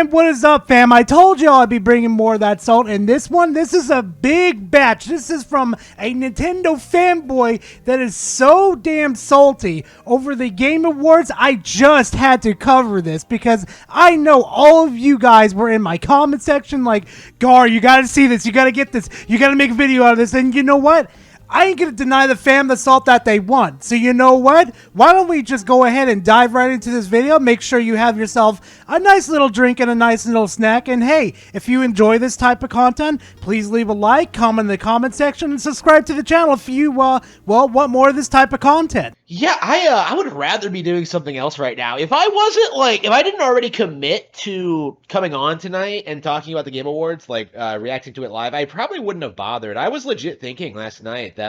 And what is up, fam? I told y'all I'd be bringing more of that salt, and this is a big batch. This is from a Nintendo fanboy that is so damn salty over the Game Awards. I just had to cover this because I know all of you guys were in my comment section like, Gar, you gotta see this, you gotta get this, you gotta make a video out of this, and you know what? I ain't gonna deny the fam the salt that they want. So you know what? Why don't we just go ahead and dive right into this video? Make sure you have yourself a nice little drink and a nice little snack. And hey, if you enjoy this type of content, please leave a like, comment in the comment section, and subscribe to the channel if you, well, want more of this type of content. Yeah, I would rather be doing something else right now. If I didn't already commit to coming on tonight and talking about the Game Awards, reacting to it live, I probably wouldn't have bothered. I was legit thinking last night that,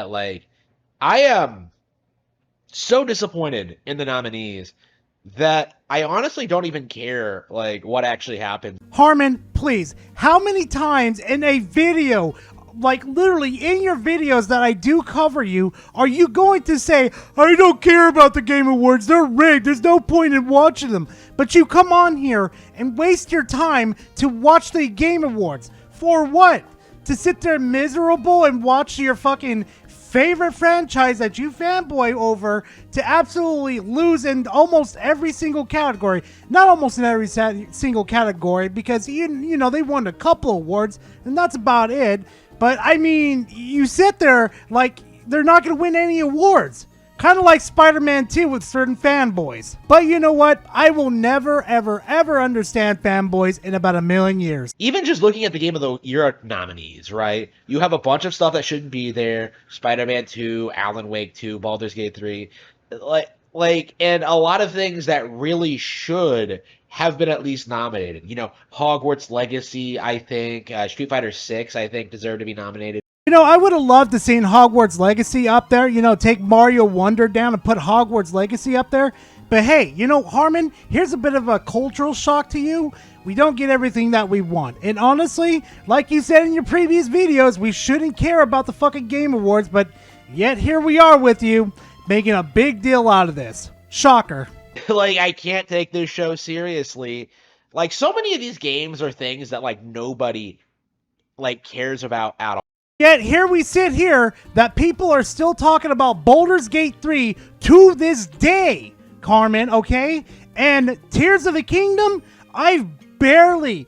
I am so disappointed in the nominees that I honestly don't even care, what actually happened. Harmon, please, how many times in a video, literally in your videos that I do cover you, are you going to say, I don't care about the Game Awards, they're rigged, there's no point in watching them? But you come on here and waste your time to watch the Game Awards. For what? To sit there miserable and watch your fucking favorite franchise that you fanboy over to absolutely lose in almost every single category. Not almost in every single category, because you know they won a couple awards and that's about it. But I mean, you sit there like they're not going to win any awards. Kind of like Spider-Man 2 with certain fanboys. But you know what? I will never, ever, ever understand fanboys in about a million years. Even just looking at the Game of the Year nominees, right? You have a bunch of stuff that shouldn't be there. Spider-Man 2, Alan Wake 2, Baldur's Gate 3. And a lot of things that really should have been at least nominated. You know, Hogwarts Legacy, I think. Street Fighter 6, I think, deserve to be nominated. You know, I would have loved to seen Hogwarts Legacy up there. You know, take Mario Wonder down and put Hogwarts Legacy up there. But hey, you know, Harmon, here's a bit of a cultural shock to you. We don't get everything that we want. And honestly, like you said in your previous videos, we shouldn't care about the fucking Game Awards. But yet here we are with you, making a big deal out of this. Shocker. I can't take this show seriously. So many of these games are things that, nobody, cares about at all. Yet here we sit here that people are still talking about Baldur's Gate 3 to this day, Carmen, okay? And Tears of the Kingdom, I've barely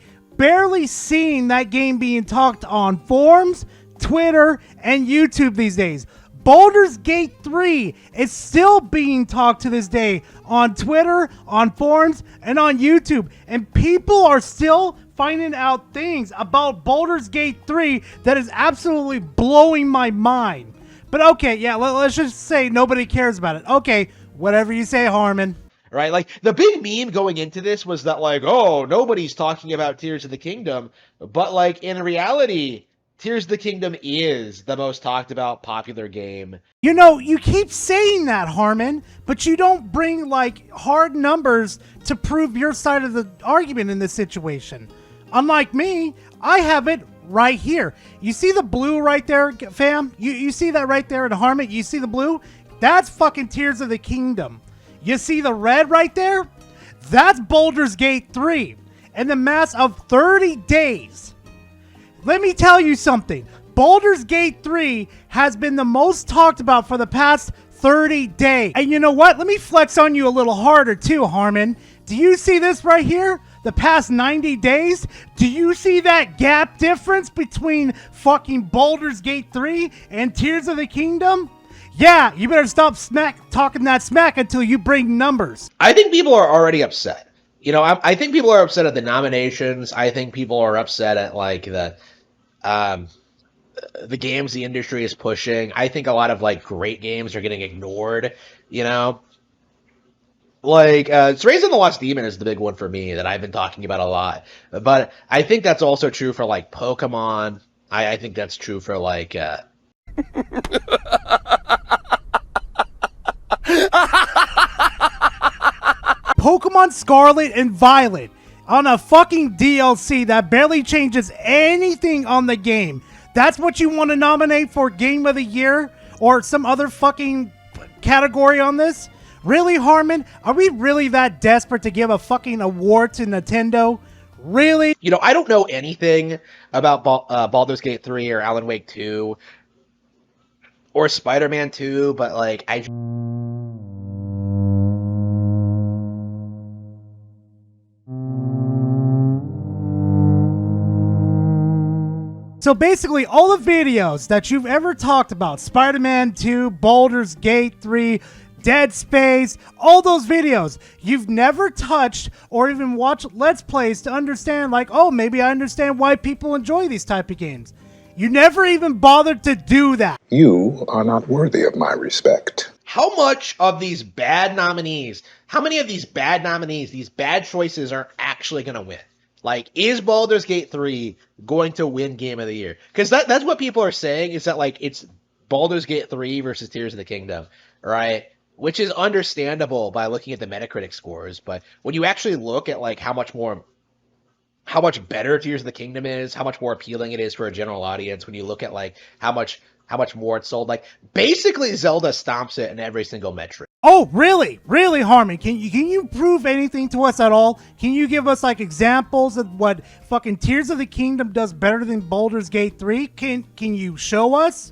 seen that game being talked on forums, Twitter, and YouTube these days. Baldur's Gate 3 is still being talked to this day on Twitter, on forums, and on YouTube. And people are still finding out things about Baldur's Gate 3 that is absolutely blowing my mind. But okay, yeah, let's just say nobody cares about it. Okay, whatever you say, Harmon. Right? The big meme going into this was that, oh, nobody's talking about Tears of the Kingdom. But, in reality, Tears of the Kingdom is the most talked about popular game. You know, you keep saying that, Harmon, but you don't bring, hard numbers to prove your side of the argument in this situation. Unlike me, I have it right here. You see the blue right there, fam? You see that right there in Harmon? You see the blue? That's fucking Tears of the Kingdom. You see the red right there? That's Baldur's Gate 3. And the mass of 30 days. Let me tell you something. Baldur's Gate 3 has been the most talked about for the past 30 days. And you know what? Let me flex on you a little harder too, Harmon. Do you see this right here? The past 90 days? Do you see that gap difference between fucking Baldur's Gate 3 and Tears of the Kingdom? Yeah, you better stop talking that smack until you bring numbers. I think people are already upset. You know, I think people are upset at the nominations. I think people are upset at the games the industry is pushing. I think a lot of great games are getting ignored, you know. Raising the Lost Demon is the big one for me that I've been talking about a lot. But I think that's also true for Pokemon. I think that's true for Pokemon Scarlet and Violet on a fucking DLC that barely changes anything on the game. That's what you want to nominate for Game of the Year or some other fucking category on this? Really, Harmon? Are we really that desperate to give a fucking award to Nintendo? Really? You know, I don't know anything about Baldur's Gate 3 or Alan Wake 2 or Spider-Man 2, but like I So basically, all the videos that you've ever talked about, Spider-Man 2, Baldur's Gate 3, Dead Space, all those videos, you've never touched or even watched Let's Plays to understand, like, oh, maybe I understand why people enjoy these type of games. You never even bothered to do that. You are not worthy of my respect. How much of these bad nominees, how many of these bad nominees, these bad choices are actually going to win? Like, is Baldur's Gate 3 going to win Game of the Year? Because that's what people are saying, is that, like, it's Baldur's Gate 3 versus Tears of the Kingdom, right? Which is understandable by looking at the Metacritic scores. But when you actually look at, like, how much better Tears of the Kingdom is, how much more appealing it is for a general audience, when you look at, like, how much more it's sold, like, basically Zelda stomps it in every single metric. Oh, really? Really, Harmon? Can you prove anything to us at all? Can you give us, like, examples of what fucking Tears of the Kingdom does better than Baldur's Gate 3? Can you show us?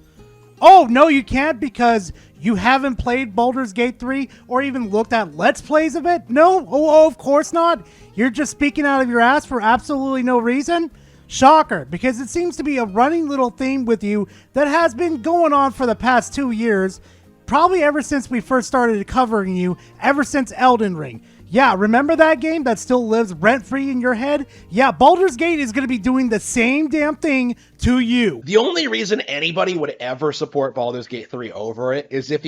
Oh, no, you can't, because you haven't played Baldur's Gate 3 or even looked at Let's Plays of it? No? Oh, of course not. You're just speaking out of your ass for absolutely no reason? Shocker, because it seems to be a running little theme with you that has been going on for the past 2 years, probably ever since we first started covering you, ever since Elden Ring. Yeah, remember that game that still lives rent-free in your head? Yeah, Baldur's Gate is going to be doing the same damn thing to you. The only reason anybody would ever support Baldur's Gate 3 over it is if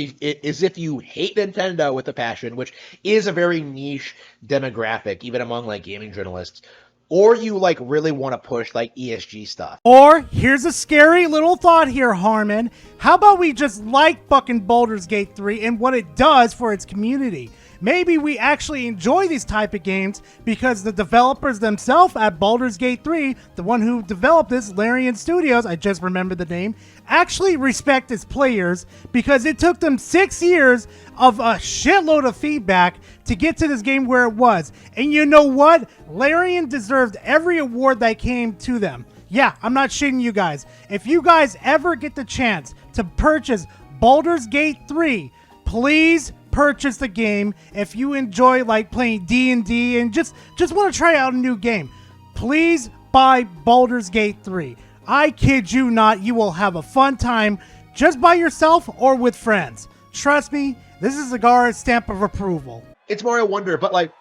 you hate Nintendo with a passion, which is a very niche demographic, even among, like, gaming journalists. Or you, like, really want to push, like, ESG stuff. Or, here's a scary little thought here, Harmon. How about we just like fucking Baldur's Gate 3 and what it does for its community? Maybe we actually enjoy these type of games because the developers themselves at Baldur's Gate 3, the one who developed this, Larian Studios, I just remembered the name, actually respect its players because it took them 6 years of a shitload of feedback to get to this game where it was. And you know what? Larian deserved every award that came to them. Yeah, I'm not shitting you guys. If you guys ever get the chance to purchase Baldur's Gate 3, please purchase the game. If you enjoy, like, playing D&D and just want to try out a new game, please buy Baldur's Gate 3. I kid you not, you will have a fun time just by yourself or with friends. Trust me, this is Zagara's stamp of approval. It's Mario Wonder, but, like,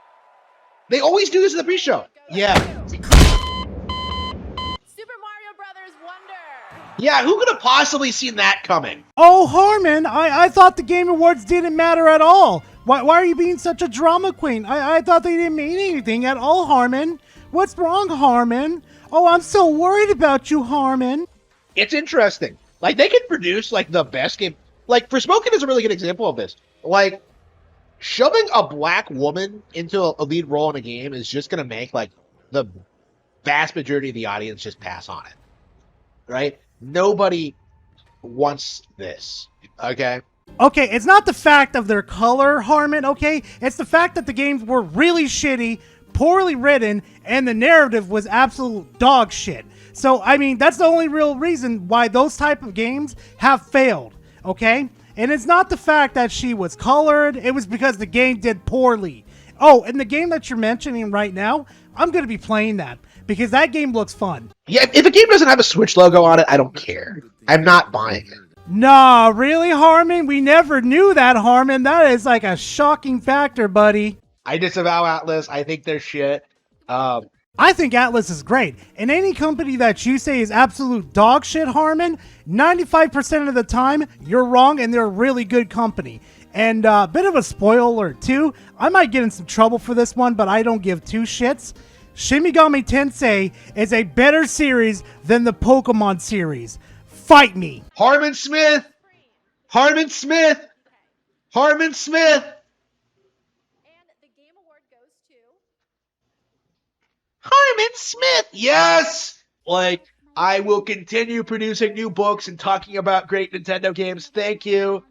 they always do this in the pre-show. Yeah. Super Mario Brothers Wonder. Yeah, who could have possibly seen that coming? Oh, Harmon, I thought the Game Awards didn't matter at all. Why are you being such a drama queen? I thought they didn't mean anything at all, Harmon. What's wrong, Harmon? Oh, I'm so worried about you, Harmon. It's interesting. Like, they could produce, like, the best game. Like, Forspoken is a really good example of this. Like, shoving a black woman into a lead role in a game is just going to make, like, the vast majority of the audience just pass on it. Right? Nobody wants this. Okay? Okay, it's not the fact of their color, Harmon, okay? It's the fact that the games were really shitty, poorly written, and the narrative was absolute dog shit. So, I mean, that's the only real reason why those type of games have failed, okay? And it's not the fact that she was colored, it was because the game did poorly. Oh, and the game that you're mentioning right now, I'm going to be playing that, because that game looks fun. Yeah, if a game doesn't have a Switch logo on it, I don't care. I'm not buying it. Nah, really, Harmon? We never knew that, Harmon. That is like a shocking factor, buddy. I disavow Atlas. I think they're shit. I think Atlas is great. And any company that you say is absolute dog shit, Harmon, 95% of the time, you're wrong and they're a really good company. And a bit of a spoiler, too. I might get in some trouble for this one, but I don't give two shits. Shin Megami Tensei is a better series than the Pokemon series. Fight me. Harmon Smith! Harmon Smith! Harmon Smith! And the Game Award goes to Harmon Smith! Yes! Like, I will continue producing new books and talking about great Nintendo games. Thank you.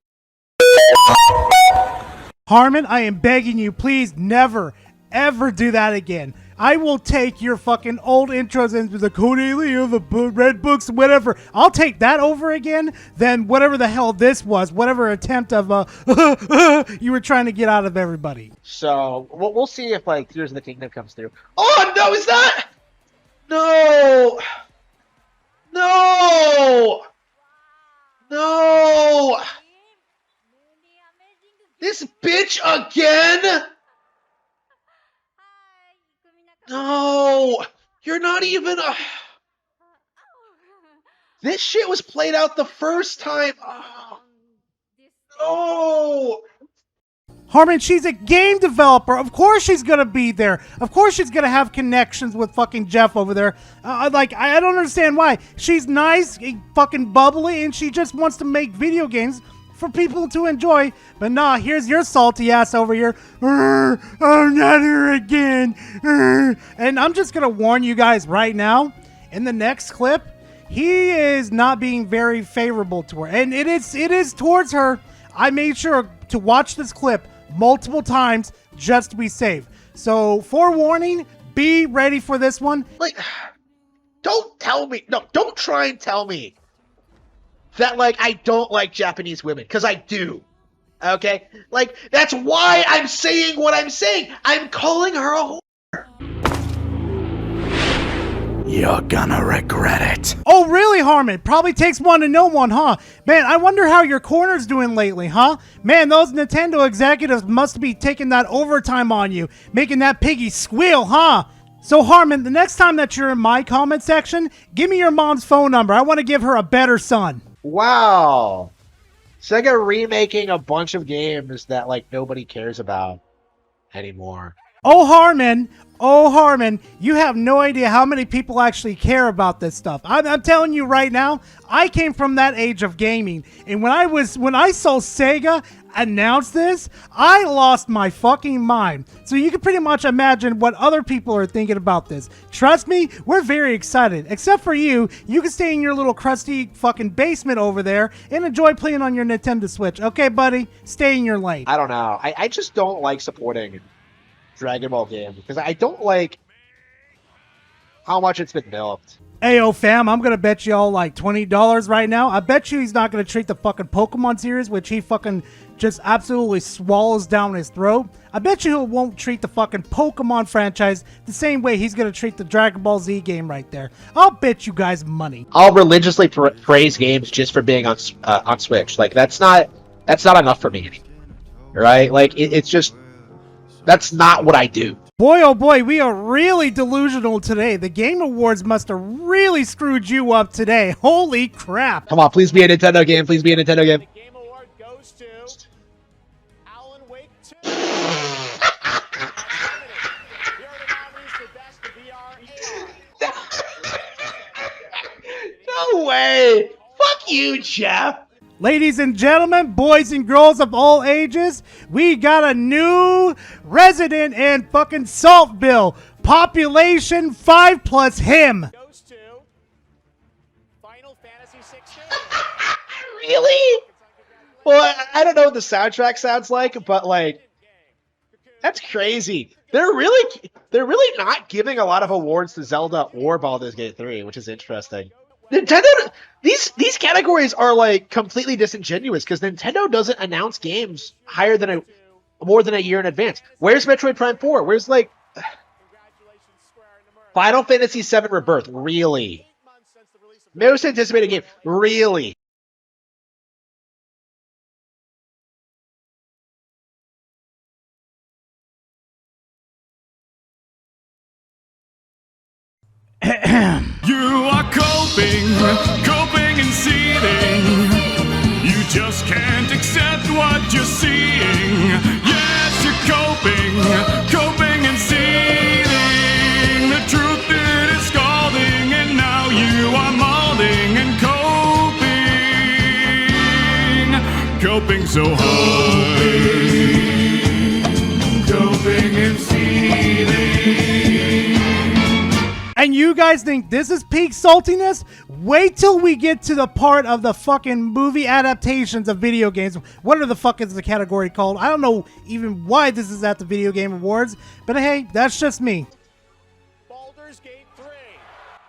Harmon, I am begging you, please never, ever do that again. I will take your fucking old intros into the Cordelia, the Red Books, whatever. I'll take that over again than whatever the hell this was, whatever attempt of you were trying to get out of everybody. So we'll see if like Tears of the Kingdom comes through. Oh no, is that? No, no, no! This bitch again? No, you're not even a. This shit was played out the first time. Oh, no. Harmon, she's a game developer. Of course she's gonna be there. Of course she's gonna have connections with fucking Jeff over there. Like, I don't understand why. She's nice, fucking bubbly, and she just wants to make video games for people to enjoy. But nah, here's your salty ass over here. I'm not here again. And I'm just gonna warn you guys right now, in the next clip, he is not being very favorable to her. And it is towards her. I made sure to watch this clip multiple times just to be safe. So, forewarning, be ready for this one. Like, don't tell me. No, don't try and tell me that, like, I don't like Japanese women, because I do. Okay? Like, that's why I'm saying what I'm saying. I'm calling her a whore. You're gonna regret it. Oh, really, Harmon? Probably takes one to know one, huh? Man, I wonder how your corner's doing lately, huh? Man, those Nintendo executives must be taking that overtime on you, making that piggy squeal, huh? So, Harmon, the next time that you're in my comment section, give me your mom's phone number. I want to give her a better son. Wow. Sega remaking a bunch of games that, like, nobody cares about anymore. Oh, Harmon, you have no idea how many people actually care about this stuff. I'm telling you right now, I came from that age of gaming, and when I saw Sega announce this, I lost my fucking mind. So you can pretty much imagine what other people are thinking about this. Trust me, we're very excited. Except for you, you can stay in your little crusty fucking basement over there and enjoy playing on your Nintendo Switch. Okay, buddy? Stay in your lane. I don't know. I just don't like supporting Dragon Ball games because I don't like how much it's been milked. Ayo, fam, I'm gonna bet you all like $20 right now. I bet you he's not gonna treat the fucking Pokemon series, which he fucking just absolutely swallows down his throat. I bet you he won't treat the fucking Pokemon franchise the same way he's gonna treat the Dragon Ball Z game right there. I'll bet you guys money. I'll religiously praise games just for being on Switch. Like that's not enough for me anymore. Right? Like it's just that's not what I do. Boy, oh boy, we are really delusional today. The Game Awards must have really screwed you up today. Holy crap. Come on, please be a Nintendo game. Please be a Nintendo game. The Game Award goes to Alan Wake 2. Here are the nominees for Best VR AR. No way. Fuck you, Jeff. Ladies and gentlemen, boys and girls of all ages, we got a new resident in fucking Saltville. Population 5 plus him. Goes to Final Fantasy 16. Really? Well, I don't know what the soundtrack sounds like, but like, that's crazy. They're really not giving a lot of awards to Zelda or Baldur's Gate 3, which is interesting. Nintendo, these categories are like completely disingenuous because Nintendo doesn't announce games more than a year in advance. Where's Metroid Prime 4? Where's like Final Fantasy VII Rebirth? Really? Most anticipated game? Really? You are coping and seething. You just can't accept what you're seeing. Yes, you're coping and seething. The truth it is scalding, and now you are molding and coping so hard. Coping and seething. And you guys think this is peak saltiness? Wait till we get to the part of the fucking movie adaptations of video games. What are the fuck is the category called? I don't know even why this is at the Video Game Awards, but hey, that's just me.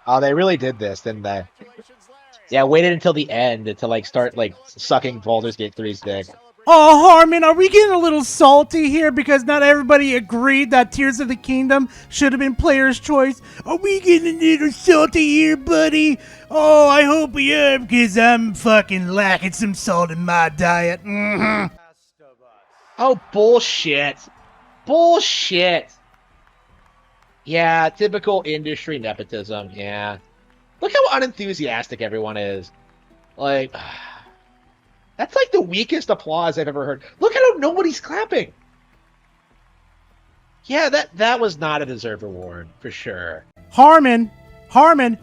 Oh, they really did this, didn't they? Congratulations, Larry. Yeah, waited until the end to like start like sucking Baldur's Gate 3's dick. Oh, Harmon, are we getting a little salty here because not everybody agreed that Tears of the Kingdom should have been player's choice? Are we getting a little salty here, buddy? Oh, I hope we are, because I'm fucking lacking some salt in my diet. Mm-hmm. Oh, bullshit. Bullshit. Yeah, typical industry nepotism, yeah. Look how unenthusiastic everyone is. Like, that's like the weakest applause I've ever heard. Look how nobody's clapping. Yeah, that was not a deserved award, for sure. Harmon,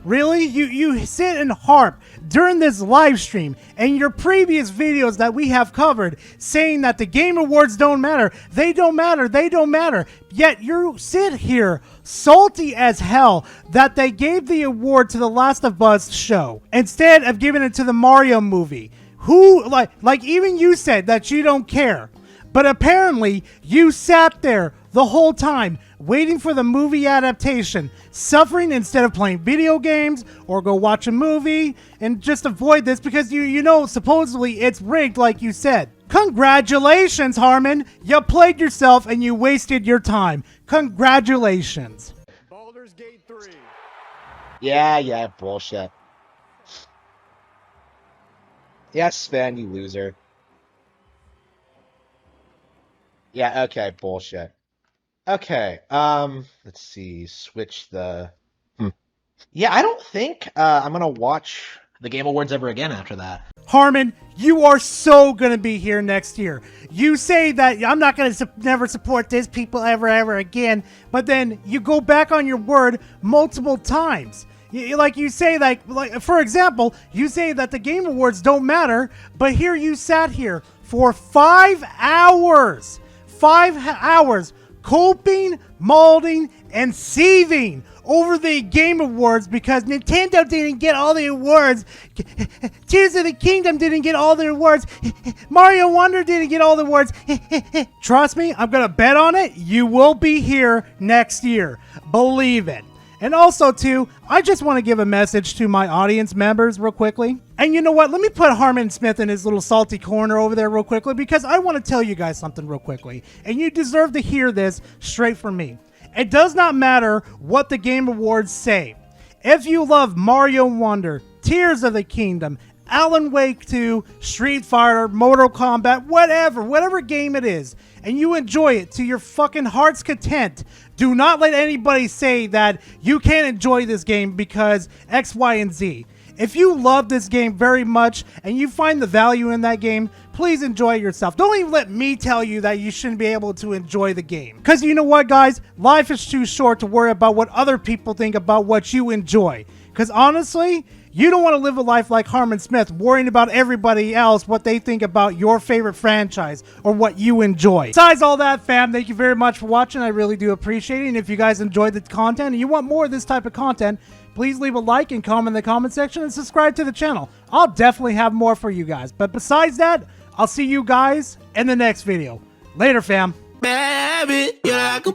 really? You sit and harp during this live stream and your previous videos that we have covered saying that the Game Awards don't matter. They don't matter. Yet you sit here salty as hell that they gave the award to the Last of Us show instead of giving it to the Mario movie. Who, like even you said that you don't care. But apparently, you sat there the whole time waiting for the movie adaptation, suffering instead of playing video games or go watch a movie and just avoid this because you know supposedly it's rigged like you said. Congratulations, Harmon. You played yourself and you wasted your time. Congratulations. Baldur's Gate 3. Yeah, bullshit. Yes, Sven, you loser. Yeah, okay, bullshit. Okay, let's see, switch the... Yeah, I don't think I'm gonna watch the Game Awards ever again after that. Harmon, you are so going to be here next year. You say that I'm not going to never support this people ever again, but then you go back on your word multiple times. Like you say, like for example, you say that the Game Awards don't matter, but here you sat here for 5 hours. 5 hours coping, molding, and seething over the Game Awards because Nintendo didn't get all the awards. Tears of the Kingdom didn't get all the awards. Mario Wonder didn't get all the awards. Trust me, I'm going to bet on it. You will be here next year. Believe it. And also, too, I just want to give a message to my audience members real quickly. And you know what? Let me put Harmon Smith in his little salty corner over there real quickly because I want to tell you guys something real quickly. And you deserve to hear this straight from me. It does not matter what the Game Awards say. If you love Mario Wonder, Tears of the Kingdom, Alan Wake 2, Street Fighter, Mortal Kombat, whatever game it is, and you enjoy it to your fucking heart's content, do not let anybody say that you can't enjoy this game because X, Y, and Z. If you love this game very much and you find the value in that game, please enjoy it yourself. Don't even let me tell you that you shouldn't be able to enjoy the game. Because you know what, guys? Life is too short to worry about what other people think about what you enjoy. Because honestly, you don't want to live a life like Harmon Smith, worrying about everybody else, what they think about your favorite franchise or what you enjoy. Besides all that, fam, thank you very much for watching. I really do appreciate it. And if you guys enjoyed the content and you want more of this type of content, please leave a like and comment in the comment section and subscribe to the channel. I'll definitely have more for you guys. But besides that, I'll see you guys in the next video. Later, fam. Baby, you're like a